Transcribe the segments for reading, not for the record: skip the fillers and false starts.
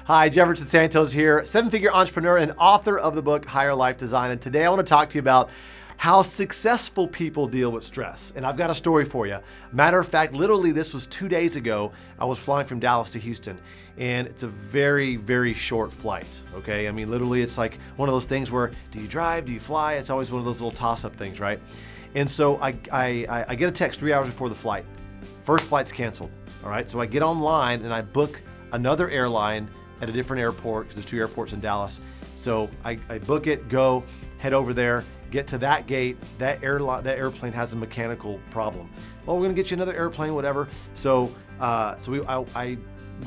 Hi, Jefferson Santos here, seven-figure entrepreneur and author of the book, Higher Life Design. And today I want to talk to you about how successful people deal with stress. And I've got a story for you. Matter of fact, literally this was 2 days ago. I was flying from Dallas to Houston, and it's a very, very short flight, okay? I mean, literally it's like one of those things where, do you drive, do you fly? It's always one of those little toss-up things, right? And so I get a text 3 hours before the flight. First flight's canceled, all right? So I get online and I book another airline at a different airport, because there's 2 airports in Dallas. So I book it, go, head over there, get to that gate. That airplane has a mechanical problem. Well, we're gonna get you another airplane, whatever. So I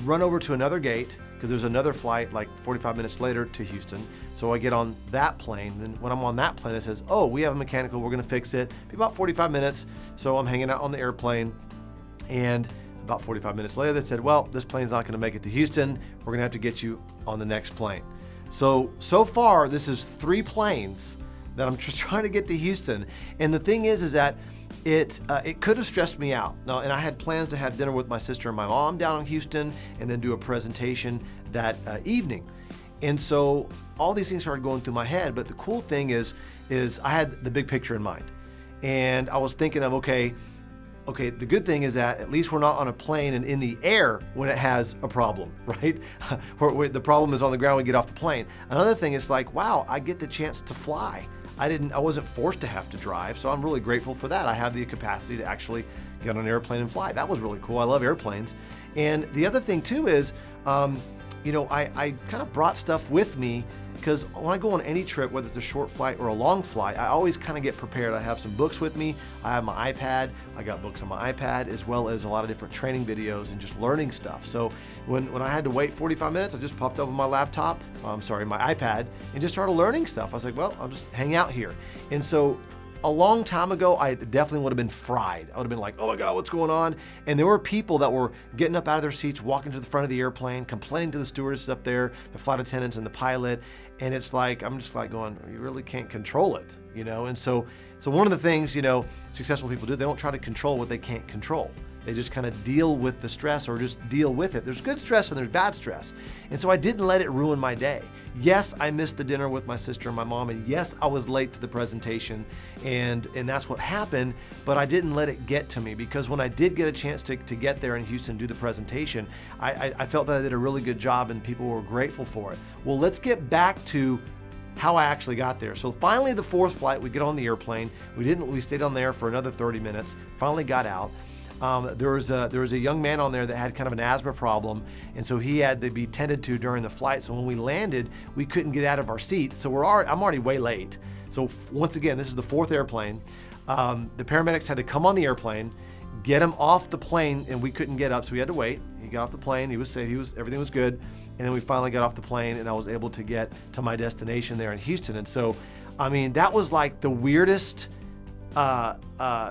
run over to another gate, because there's another flight like 45 minutes later to Houston. So I get on that plane, and when I'm on that plane, it says, oh, we have a mechanical, we're gonna fix it. Be about 45 minutes. So I'm hanging out on the airplane, and about 45 minutes later, they said, well, this plane's not gonna make it to Houston. We're gonna have to get you on the next plane. So far, this is 3 planes that I'm just trying to get to Houston. And the thing is that it could have stressed me out. Now, and I had plans to have dinner with my sister and my mom down in Houston and then do a presentation that evening. And so all these things started going through my head, but the cool thing is I had the big picture in mind. And I was thinking of, okay, the good thing is that at least we're not on a plane and in the air when it has a problem, right? Where the problem is on the ground when we get off the plane. Another thing is like, wow, I get the chance to fly. I wasn't forced to have to drive, so I'm really grateful for that. I have the capacity to actually get on an airplane and fly. That was really cool. I love airplanes. And the other thing too is, I kind of brought stuff with me, because when I go on any trip, whether it's a short flight or a long flight, I always kind of get prepared. I have some books with me. I have my iPad. I got books on my iPad, as well as a lot of different training videos and just learning stuff. So when I had to wait 45 minutes, I just popped up on my my iPad, and just started learning stuff. I was like, well, I'll just hang out here. And so a long time ago, I definitely would have been fried. I would have been like, oh my God, what's going on? And there were people that were getting up out of their seats, walking to the front of the airplane, complaining to the stewardess up there, the flight attendants and the pilot. And it's like, I'm just like going, you really can't control it, you know? And so one of the things, successful people do, they don't try to control what they can't control. They just kind of deal with the stress, or just deal with it. There's good stress and there's bad stress. And so I didn't let it ruin my day. Yes, I missed the dinner with my sister and my mom, and yes, I was late to the presentation, and that's what happened, but I didn't let it get to me, because when I did get a chance to get there in Houston and do the presentation, I felt that I did a really good job and people were grateful for it. Well, let's get back to how I actually got there. So finally, the 4th flight, we get on the airplane. We stayed on there for another 30 minutes, finally got out. There was a young man on there that had kind of an asthma problem, and so he had to be tended to during the flight. So when we landed, we couldn't get out of our seats. So I'm already way late. So once again, this is the 4th airplane. The paramedics had to come on the airplane, get him off the plane, and we couldn't get up, so we had to wait. He got off the plane. He was safe. Everything was good. And then we finally got off the plane, and I was able to get to my destination there in Houston. And so, I mean, that was like the weirdest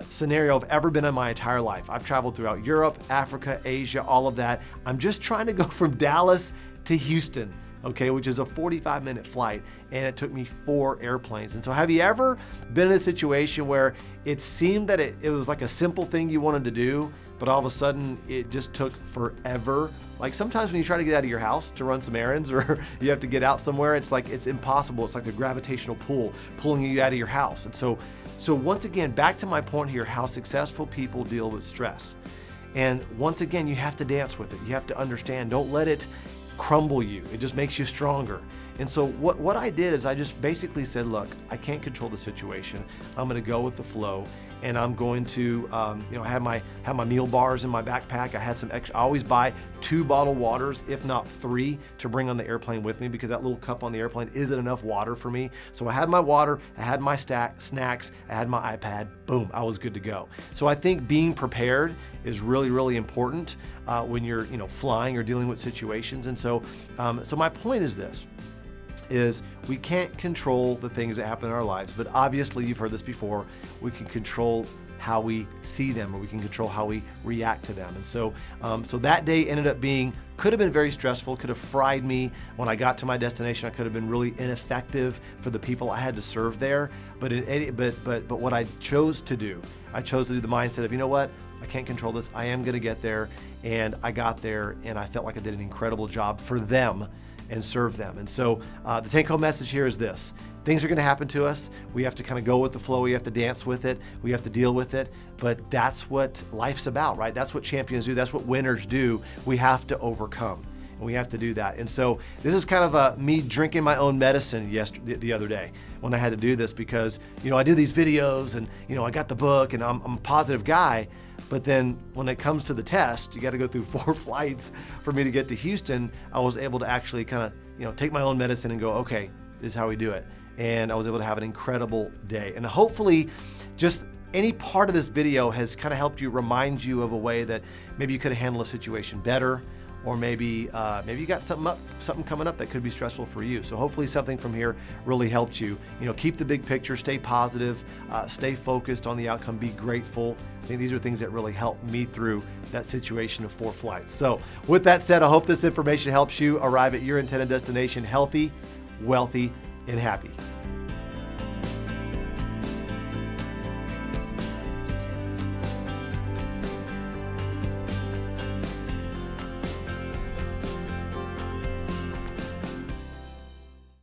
scenario I've ever been in my entire life. I've traveled throughout Europe, Africa, Asia, all of that. I'm just trying to go from Dallas to Houston, okay, which is a 45-minute flight, and it took me 4 airplanes. And so have you ever been in a situation where it seemed that it was like a simple thing you wanted to do, but all of a sudden it just took forever? Like sometimes when you try to get out of your house to run some errands, or you have to get out somewhere, it's like it's impossible. It's like the gravitational pull pulling you out of your house. And so once again, back to my point here, how successful people deal with stress. And once again, you have to dance with it. You have to understand, don't let it crumble you. It just makes you stronger. And so what I did is I just basically said, look, I can't control the situation. I'm gonna go with the flow, and I'm going to, have my meal bars in my backpack. I had some extra. I always buy 2 bottled waters, if not 3, to bring on the airplane with me, because that little cup on the airplane isn't enough water for me. So I had my water, I had my snacks, I had my iPad. Boom, I was good to go. So I think being prepared is really, really important when you're, flying or dealing with situations. And so my point is this. Is we can't control the things that happen in our lives, but obviously you've heard this before, we can control how we see them, or we can control how we react to them. And so that day ended up could have been very stressful, could have fried me. When I got to my destination, I could have been really ineffective for the people I had to serve there. But what I chose to do the mindset of, you know what, I can't control this. I am going to get there. And I got there, and I felt like I did an incredible job for them and serve them. And so the take-home message here is this. Things are going to happen to us. We have to kind of go with the flow. We have to dance with it. We have to deal with it. But that's what life's about, right? That's what champions do. That's what winners do. We have to overcome, and we have to do that. And so this is kind of me drinking my own medicine the other day when I had to do this, because I do these videos, and I got the book, and I'm a positive guy. But then when it comes to the test, you got to go through 4 flights for me to get to Houston. I was able to actually kind of take my own medicine and go, okay, this is how we do it. And I was able to have an incredible day. And hopefully just any part of this video has kind of helped you, remind you of a way that maybe you could have handled a situation better, or maybe you got something coming up that could be stressful for you. So hopefully something from here really helped you. Keep the big picture, stay positive, stay focused on the outcome, be grateful. I think these are things that really helped me through that situation of 4 flights. So with that said, I hope this information helps you arrive at your intended destination healthy, wealthy, and happy.